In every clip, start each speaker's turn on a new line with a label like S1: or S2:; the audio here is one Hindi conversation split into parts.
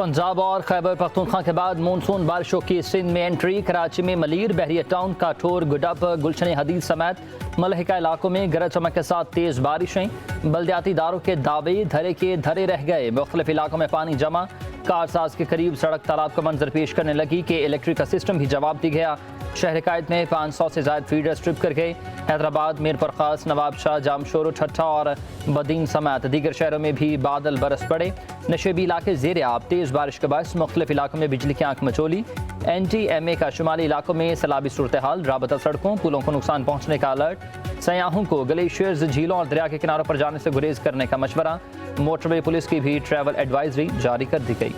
S1: पंजाब और खैबर पख्तूनख्वा के बाद मानसून बारिशों की सिंध में एंट्री। कराची में मलीर, बहरिया टाउन, काठोर, गुडप, गुलशन हदीद समेत मलहिका इलाकों में गरज चमक के साथ तेज बारिशें। बल्दियाती इदारों के दावे धरे के धरे रह गए। मुख्तलिफ इलाकों में पानी जमा। कारसाज के करीब सड़क तालाब का मंजर पेश करने लगी कि इलेक्ट्रिक का सिस्टम भी जवाब दे गया। शहर कायद में 500 से ज्यादा फीडर स्ट्रिप कर गए। हैदराबाद, मीरपुर खास, नवाबशाह, जामशोर, ठट्ठा और बदीन समेत दीगर शहरों में भी बादल बरस पड़े। नशेबी इलाके ज़ेर आब। तेज़ बारिश के बायस मुख्तलिफ इलाकों में बिजली की आंख मचोली। NTMA का शुमाली इलाकों में सैलाबी सूरत हाल। राबता सड़कों पुलों को नुकसान पहुँचने का अलर्ट। सयाहों को ग्लेशियर्स, झीलों और दरिया के किनारों पर जाने से गुरेज करने का मशवरा। मोटरवे पुलिस की भी ट्रैवल एडवाइजरी जारी कर दी गई।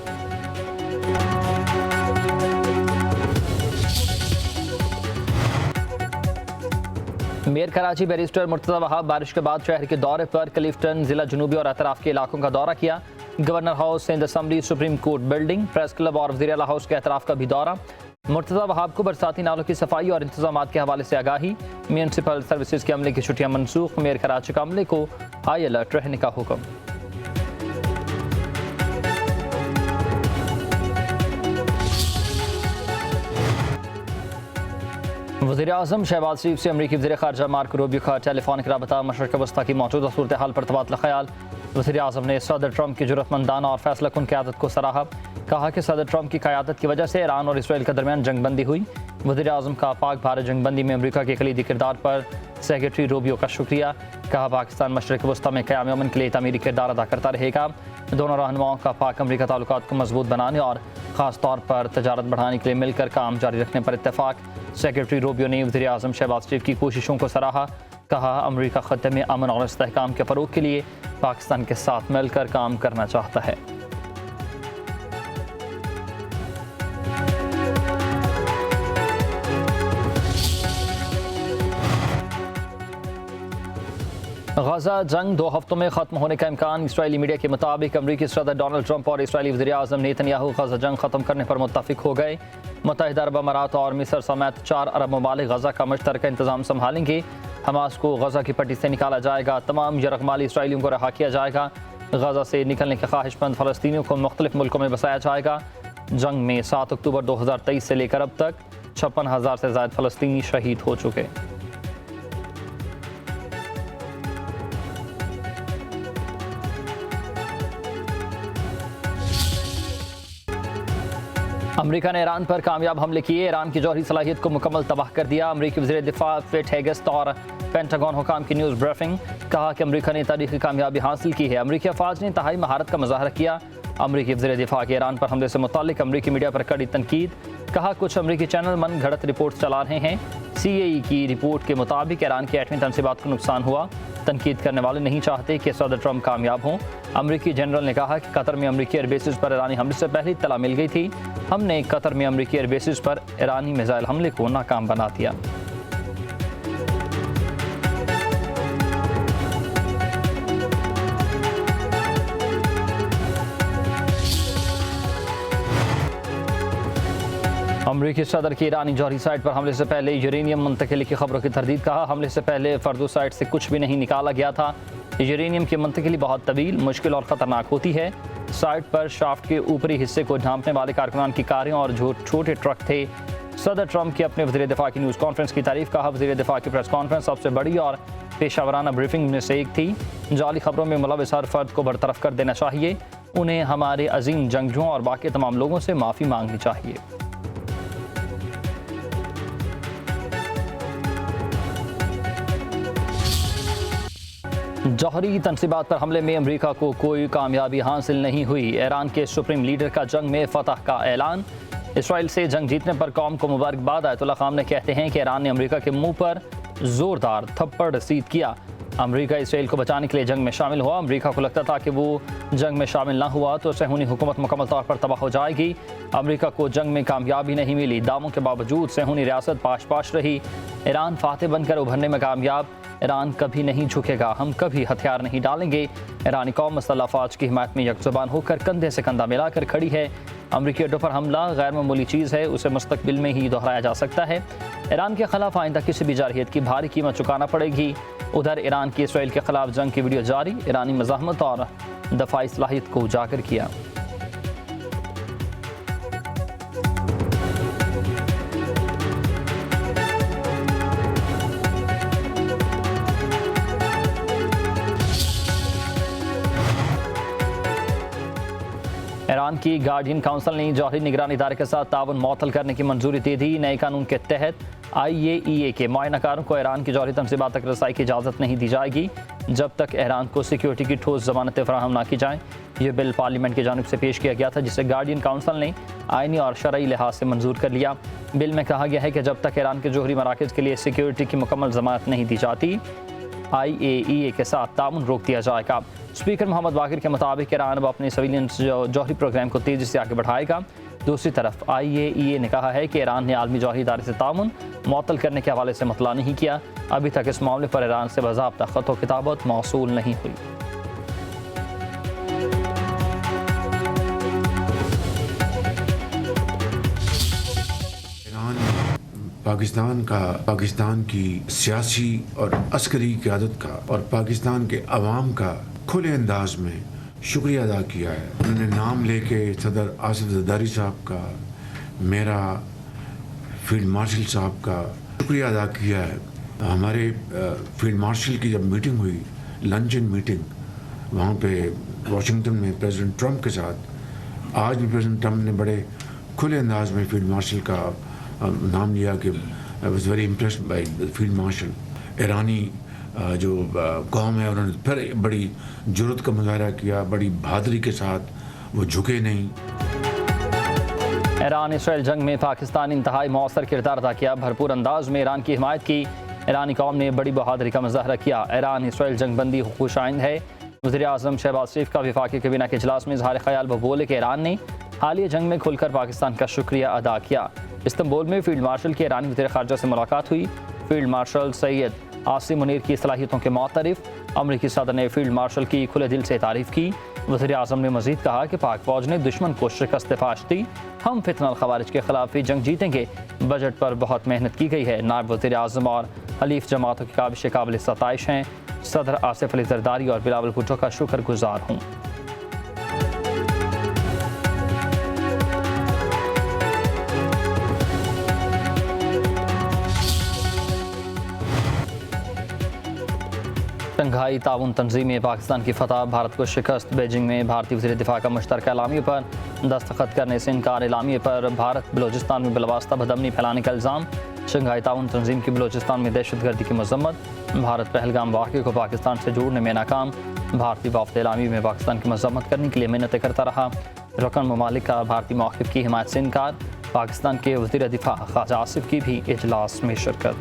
S1: मेयर कराची बैरिस्टर मुर्तज़ा वहाब बारिश के बाद शहर के दौरे पर क्लिफ्टन, जिला जनूबी और अतराफ के इलाकों का दौरा किया। Governor house, Sindh assembly, supreme court building, press club और वज़ीर आला हाउस के अतराफ का भी दौरा। मुर्तज़ा वहाब को बरसाती नालों की सफाई और इंतजाम के हवाले से आगाही। म्यूनसिपल सर्विसेज के अमले की छुट्टियां मनसूख। मेयर कराची का अमले को हाई अलर्ट रहने का हुक्म। वज़ीर-ए-आज़म शहबाज शरीफ से अमरीकी वज़ीर ख़ारजा मार्को रूबियो का टेलीफोनिक रबता। मशरिक़ वस्ता की मौजूदा सूरत हाल पर तबादला ख्याल। वज़ीर-ए-आज़म ने सदर ट्रंप की जुर्रतमंदाना और फैसलाकुन क़यादत को सराहा। कहा कि सदर ट्रंप की क़यादत की वजह से ईरान और इसराइल के दरमियान जंगबंदी हुई। वज़ीर-ए-आज़म का पाक भारत जंगबंदी में अमरीका के कलीदी किरदार पर सेक्रेटरी रूबियो का शुक्रिया। कहा पाकिस्तान मशरिक़ वस्ता में क़याम अमन के लिए तामीरी किरदार अदा करता रहेगा। दोनों रहनुमाओं का पाक अमरीका ताल्लुकात को मजबूत बनाने और ख़ास तौर पर तजारत बढ़ाने के लिए मिलकर काम जारी रखने पर इत्तेफाक। सेक्रेटरी रूबियो ने वज़ीर-ए-आज़म शहबाज शरीफ की कोशिशों को सराहा। कहा अमरीका ख़त्ते में अमन और इस्तेहकाम के फ़रोग़ के लिए पाकिस्तान के साथ मिलकर काम करना चाहता है। गजा जंग 2 हफ्तों में ख़त्म होने का इम्कान। इसराइली मीडिया के मुताबिक अमरीकी सदर डोनाल्ड ट्रंप और इसराइली वज़ीर-ए-आज़म नेतन्याहू गजा जंग ख़त्म करने पर मुत्तफ़िक हो गए। मुत्तहिदा अरब अमारात और मिस्र समेत 4 अरब ममालिक गजा का मुश्तरका इंतज़ाम संभालेंगे। हमास को गजा की पट्टी से निकाला जाएगा। तमाम यरगमाली इसराइलियों को रहा किया जाएगा। गजा से निकलने के ख्वाहिशमंद फ़लस्तीनियों को मुख्तलिफ मुल्कों में बसाया जाएगा। जंग में 7 अक्टूबर 2023 से लेकर अब तक 56,000 से ज़्यादा फ़लस्तीनी शहीद हो चुके। अमरीका ने ईरान पर कामयाब हमले किए। ईरान की जौहरी सलाहियत को मुकम्मल तबाह कर दिया। अमरीकी वज़ीर दिफा पिट हेगेस्ट और पेंटागन हुकाम की न्यूज़ ब्रीफिंग। कहा कि अमरीका ने तारीखी कामयाबी हासिल की है। अमरीकी अफवाज ने इंतहाई महारत का मुजाहरा किया। अमरीकी वज़ीर दिफा के ईरान पर हमले से मुताल्लिक अमरीकी मीडिया पर कड़ी तनकीद। कहा कुछ अमरीकी चैनल मन घड़त रिपोर्ट चला रहे हैं। CAE की रिपोर्ट के मुताबिक ईरान की एटमी तनसीबात को नुकसान हुआ। तनकीद करने वाले नहीं चाहते कि सदर ट्रंप कामयाब हों। अमरीकी जनरल ने कहा कि कतर में अमरीकी एयरबेसिस पर ईरानी हमले से पहले इत्तला मिल गई थी। हमने कतर में अमरीकी एयरबेसिस पर ईरानी मिसाइल हमले को नाकाम बना दिया। अमरीकी सदर की ईरानी जौहरी साइट पर हमले से पहले यूरेनियम मुंतकिली की खबरों की तरदीद। कहा हमले से पहले फर्दो साइट से कुछ भी नहीं निकाला गया था। यूरेनियम की मुंतकिली बहुत तवील, मुश्किल और ख़तरनाक होती है। साइट पर शाफ्ट के ऊपरी हिस्से को ढांपने वाले कारकुनान की कारें और छोटे ट्रक थे। सदर ट्रंप की अपने वज़ीर दिफा की न्यूज़ कॉन्फ्रेंस की तारीफ। कहा वज़ीर दिफा की प्रेस कॉन्फ्रेंस सबसे बड़ी और पेशावराना ब्रीफिंग में से एक थी। जाली खबरों में मुलविस हर फर्द को बरतरफ कर देना चाहिए। उन्हें हमारे अजीम जंगजुओं और बाकी तमाम लोगों से माफ़ी मांगनी चाहिए। जौहरी तनसीबात पर हमले में अमरीका को कोई कामयाबी हासिल नहीं हुई। ईरान के सुप्रीम लीडर का जंग में फतह का ऐलान। इसराइल से जंग जीतने पर कौम को मुबारकबाद। आयतुल्ला खामने कहते हैं कि ईरान ने अमरीका के मुंह पर जोरदार थप्पड़ रसीद किया। अमरीका इसराइल को बचाने के लिए जंग में शामिल हुआ। अमरीका को लगता था कि वो जंग में शामिल ना हुआ तो सेहूनी हुकूमत मुकम्मल तौर पर तबाह हो जाएगी। अमरीका को जंग में कामयाबी नहीं मिली। दावों के बावजूद सेहूनी रियासत पाश पाश रही। ईरान फातह बनकर उभरने में कामयाब। ईरान कभी नहीं झुकेगा। हम कभी हथियार नहीं डालेंगे। ईरानी कौम मुसल्लह अफवाज की हिमायत में यकजुबान होकर कंधे से कंधा मिलाकर खड़ी है। अमरीकी अड्डों पर हमला गैर मामूली चीज़ है। उसे मुस्तकबिल में ही दोहराया जा सकता है। ईरान के खिलाफ आइंदा किसी भी जारहियत की भारी कीमत चुकाना पड़ेगी। उधर ईरान की इसराइल के खिलाफ जंग की वीडियो जारी। ईरानी मज़ाहमत और दफाई सलाहियत को उजागर किया। ईरान की गार्डियन काउंसिल ने जौहरी निगरानी इदारे के साथ ताउन मुअत्तल करने की मंजूरी दे दी। नए कानून के तहत IAEA के मुआयनाकारों को ईरान की जौहरी तनसीबात तक रसाई की इजाज़त नहीं दी जाएगी जब तक ईरान को सिक्योरिटी की ठोस ज़मानतें फराहम न की जाएँ। यह बिल पार्लियामेंट की जानिब से पेश किया गया था, जिसे गार्डियन काउंसिल ने आइनी और शरई लिहाज से मंजूर कर लिया। बिल में कहा गया है कि जब तक ईरान के जौहरी मराकज़ के लिए सिक्योरिटी की मुकम्मल ज़मानत नहीं दी जाती, IAEA के साथ ताउन रोक दिया जाएगा। स्पीकर मोहम्मद बाकिर के मुताबिक ईरान अब अपने सिविलियन जौहरी प्रोग्राम को तेज़ी से आगे बढ़ाएगा। दूसरी तरफ IAEA ने कहा है कि ईरान ने आलमी जौहरी इदारे से ताउन मुअत्तल करने के हवाले से मतला नहीं किया। अभी तक इस मामले पर ईरान से बाज़ाब्ता ख़त व किताबत मौसूल नहीं हुई।
S2: पाकिस्तान की सियासी और अस्करी क़यादत का और पाकिस्तान के अवाम का खुले अंदाज में शुक्रिया अदा किया है। उन्होंने नाम लेके सदर आसिफ ज़रदारी साहब का, मेरा फील्ड मार्शल साहब का शुक्रिया अदा किया है। हमारे फील्ड मार्शल की जब मीटिंग हुई, लंचन मीटिंग, वहाँ पे वाशिंगटन में प्रेसिडेंट ट्रंप के साथ, आज भी प्रेसिडेंट ट्रंप ने बड़े खुले अंदाज में फील्ड मार्शल का नाम लिया कि I was very impressed by field marshal. ईरानी जो कौम है, उन्होंने फिर बड़ी जुर्रत का मुजाहरा किया, बड़ी बहादुरी के साथ वो झुके नहीं।
S1: ईरान इसराइल जंग में पाकिस्तान इंतहाई मौसर किरदार अदा किया। भरपूर अंदाज में ईरान की हिमायत की। ईरानी कौम ने बड़ी बहादुरी का मुजाहरा किया। ईरान इसराइल जंग बंदी हुकूक आइंद है। वज़ीर-ए-आज़म शहबाज शरीफ का वफाकी कैबिनेट के इजलास में इज़हार ख्याल वो बोले कि ईरान ने हालिया जंग में खुलकर पाकिस्तान का शुक्रिया अदा किया। इस्तांबुल में फील्ड मार्शल की ईरानी वज़ीर ख़ारजा से मुलाकात हुई। फील्ड मार्शल सैयद आसिम मुनीर की सलाहियतों के मुतारिफ अमरीकी सदर ने फील्ड मार्शल की खुले दिल से तारीफ़ की। वज़ीर-ए-आज़म ने मज़ीद कहा कि पाक फ़ौज ने दुश्मन को शिकस्त फाश दी। हम फितनल ख़वारिज के ख़िलाफ़ भी जंग जीतेंगे। बजट पर बहुत मेहनत की गई है। नायब वज़ीर-ए-आज़म और हलीफ जमातों की काबिश काबिल सताइश हैं। सदर आसिफ अली ज़रदारी और बिलावल भुट्टो का शुक्रगुजार हूँ। शंघाई ताउन तंजीम में पाकिस्तान की फतह, भारत को शिकस्त। बीजिंग में भारतीय वज़ीर दिफा का मुश्तरका एलामिया पर दस्तखत करने से इनकार। एलामिया पर भारत बलोचिस्तान में बिलवास्ता बदअमनी फैलाने का इल्ज़ाम। शंघाई ताउन तंजीम की बलोचिस्तान में दहशतगर्दी की मज़म्मत। भारत पहलगाम वाक़े को पाकिस्तान से जोड़ने में नाकाम। भारतीय वफ़द एलामिया में पाकिस्तान की मज़म्मत करने के लिए मिन्नतें करता रहा। रुकन ममालिक का भारतीय मौक़िफ़ की हिमायत से इनकार। पाकिस्तान के वज़ीर दिफा ख्वाजा आसिफ की भी इजलास में शिरकत।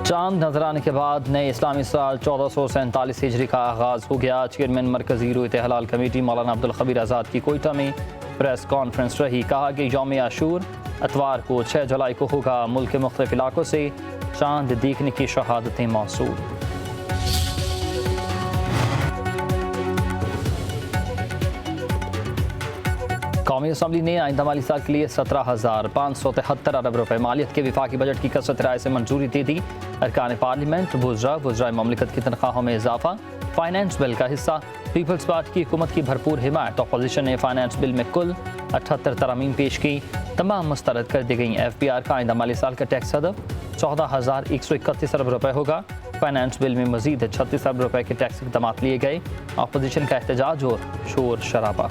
S1: चांद नजर आने के बाद नए इस्लामी साल 1447 हिजरी का आगाज़ हो गया। चेयरमैन मरकज़ी रूयत हलाल कमेटी मौलाना अब्दुल खबीर आज़ाद की कोयटा में प्रेस कॉन्फ्रेंस रही। कहा कि यौम आशूर अतवार को 6 जुलाई को होगा। मुल्क के मुख्तलिफ इलाकों से चांद देखने की शहादतें मौसूल। कौमी असम्बली ने आइंदा माली साल के लिए 17,573 अरब रुपए मालियत के विफाकी बजट की कसरत राय से मंजूरी दे दी। अरकान पार्लियामेंट वज़राए ममलिकत की तनख्वाहों में इजाफा। फाइनेंस बिल का हिस्सा। पीपल्स पार्टी की हुकूमत की भरपूर हिमायत। अपोजिशन ने फाइनेंस बिल में कुल 78 तरमीम पेश की। तमाम मुस्तरद कर दी गई। FPR का आइंदा माली साल का टैक्स हदफ 14,131 अरब रुपए होगा। फाइनेंस बिल में मजीद 36 अरब रुपए के टैक्स इक़दाम लिए गए। अपोजिशन का एहतजाज और शोर शराबा।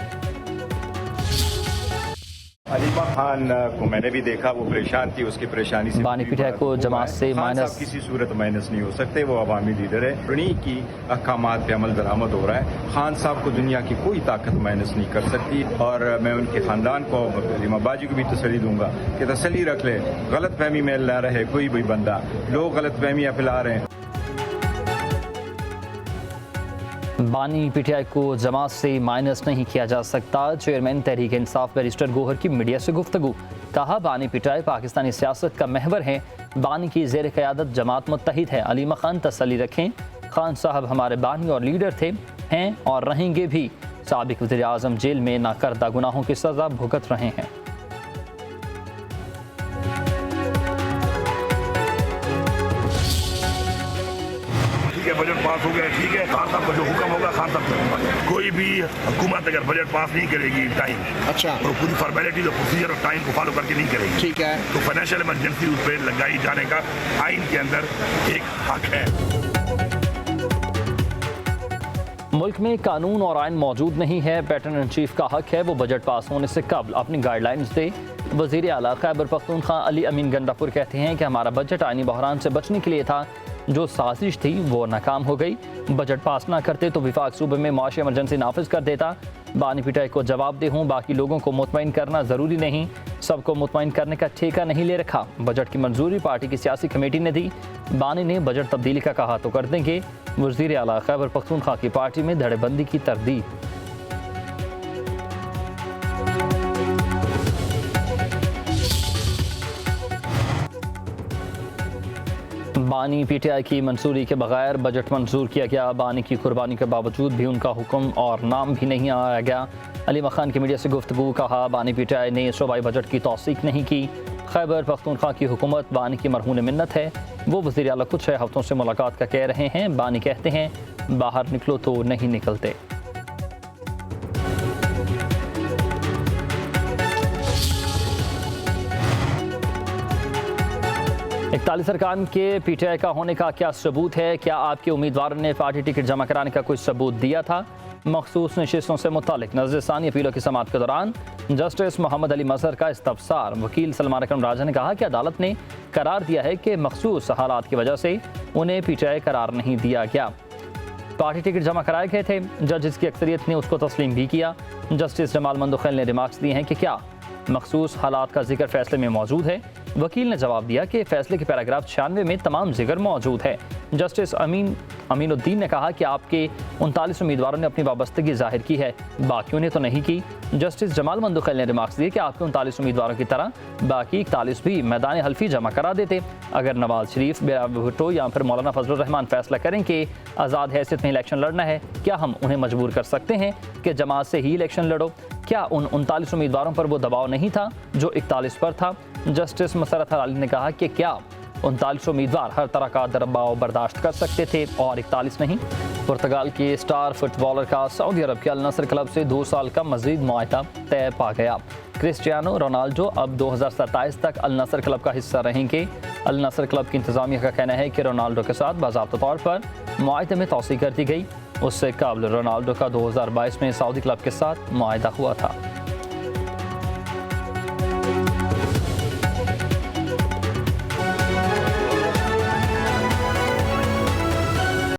S3: अलीमा खान को मैंने भी देखा, वो परेशान थी, उसकी परेशानी से
S1: बानी पीठाई को जमात से माइनस
S3: किसी सूरत माइनस नहीं हो सकते। वो अवामी लीडर है। उन्हीं की अहकामात पे अमल दरामद हो रहा है। खान साहब को दुनिया की कोई ताकत माइनस नहीं कर सकती। और मैं उनके खानदान को, अलीमा बाजी को भी तसल्ली दूंगा कि तसल्ली रख ले, गलत फहमी में ला रहे कोई भी बंदा, लोग गलत फहमियाँ फैला रहे हैं।
S1: बानी पीटीआई को जमात से माइनस नहीं किया जा सकता। चेयरमैन तहरीक इंसाफ बैरिस्टर गोहर की मीडिया से गुफ्तगू। कहा बानी पीटीआई पाकिस्तानी सियासत का महवर है। बानी की ज़ेर क़यादत जमात मुत्तहिद है। अलीमा खान तसल्ली रखें, खान साहब हमारे बानी और लीडर थे, हैं और रहेंगे भी। साबिक वज़ीर आज़म जेल में नाकर्दा गुनाहों की सज़ा भुगत रहे हैं।
S4: है बजट पास हो गया, ठीक है, खान साहब का जो हुक्म होगा खान साहब से होगा। कोई भी हुकूमत अगर बजट पास नहीं करेगी टाइम,
S5: अच्छा,
S4: और पूरी फॉर्मेलिटी और प्रोसीजर और टाइम को फॉलो करके नहीं करेगी,
S5: ठीक है,
S4: तो फाइनेंशियल इमरजेंसी उस पर लगाई जाने का आइन के अंदर एक हक है।
S1: मुल्क में कानून और आइन मौजूद नहीं है, पैटर्न इन चीफ का हक है वो बजट पास होने से कबल अपनी गाइडलाइंस दे। वज़ीर आला खैबर पख्तूनख्वा अली अमीन गंडापुर कहते हैं कि हमारा बजट आइनी बहरान से बचने के लिए था, जो साजिश थी वो नाकाम हो गई। बजट पास ना करते तो विफाक सूबे में माशी इमरजेंसी नाफिज कर देता। बानी पिटाई को जवाब दे हूँ, बाकी लोगों को मुतमईन करना ज़रूरी नहीं, सबको मुतमईन करने का ठेका नहीं ले रखा। बजट की मंजूरी पार्टी की सियासी कमेटी ने दी, बानी ने बजट तब्दीली का कहा तो कर देंगे। वज़ीर आला खैबर पख्तूनख्वा की पार्टी में धड़ेबंदी की तरदीद। बानी पीटीआई की मंजूरी के बगैर बजट मंजूर किया गया। बानी की कुर्बानी के बावजूद भी उनका हुक्म और नाम भी नहीं आया गया। अली मखान की मीडिया से गुफ्तगू, कहा बानी पीटीआई ने सूबाई बजट की तौसीक नहीं की। खैबर पख्तूनख्वा की हुकूमत बानी की मरहून मिन्नत है। वो वज़ीर आला कुछ 6 हफ्तों से मुलाकात का कह रहे हैं। बानी कहते हैं बाहर निकलो तो नहीं निकलते। 41 अरकान के पीटीआई का होने का क्या सबूत है? क्या आपके उम्मीदवार ने पार्टी टिकट जमा कराने का कोई सबूत दिया था? मखसूस नशिस्तों से मुतालिक नज़रसानी अपीलों की समाअत के दौरान जस्टिस मोहम्मद अली मजहर का इस्तफसार। वकील सलमान अकरम राजा ने कहा कि अदालत ने करार दिया है कि मखसूस हालात की वजह से उन्हें पीटीआई करार नहीं दिया गया। पार्टी टिकट जमा कराए गए थे, जज की अक्सरियत ने उसको तस्लीम भी किया। जस्टिस जमाल मंदुखैल ने रिमार्क्स दिए हैं कि क्या मखसूस हालात का जिक्र फैसले में मौजूद है? वकील ने जवाब दिया कि फैसले के पैराग्राफ 96 में तमाम जिक्र मौजूद है। जस्टिस अमीनुद्दीन ने कहा कि आपके 39 उम्मीदवारों ने अपनी वाबस्तगी जाहिर की है, बाकियों ने तो नहीं की। जस्टिस जमाल मंदुखैल ने रिमार्क्स दिए कि आपके 39 उम्मीदवारों की तरह बाकी 41 भी मैदान हल्फी जमा करा देते। अगर नवाज शरीफ, भुट्टो या फिर मौलाना फजलुर रहमान फैसला करें कि आज़ाद हैसियत में इलेक्शन लड़ना है, क्या हम उन्हें मजबूर कर सकते हैं कि जमात से ही इलेक्शन लड़ो? क्या उन 39 उम्मीदवारों पर वो दबाव नहीं था जो 41 पर था? जस्टिस मसरत अली ने कहा कि क्या 39 उम्मीदवार हर तरह का दबाव बर्दाश्त कर सकते थे और 41 नहीं? पुर्तगाल के स्टार फुटबॉलर का सऊदी अरब के अल नसर क्लब से 2 साल का मजीद मुआहदा तय पा गया। क्रिस्टियानो रोनाल्डो अब 2027 तक अल नसर क्लब का हिस्सा रहेंगे। अल नसर क्लब की इंतजामिया का कहना है कि रोनाल्डो के साथ बाज़ाब्ता तौर पर मुआहदे में तौसीक़ कर दी गई। उससे कबल रोनाल्डो का 2022 में सऊदी क्लब के साथ मुआहदा हुआ था।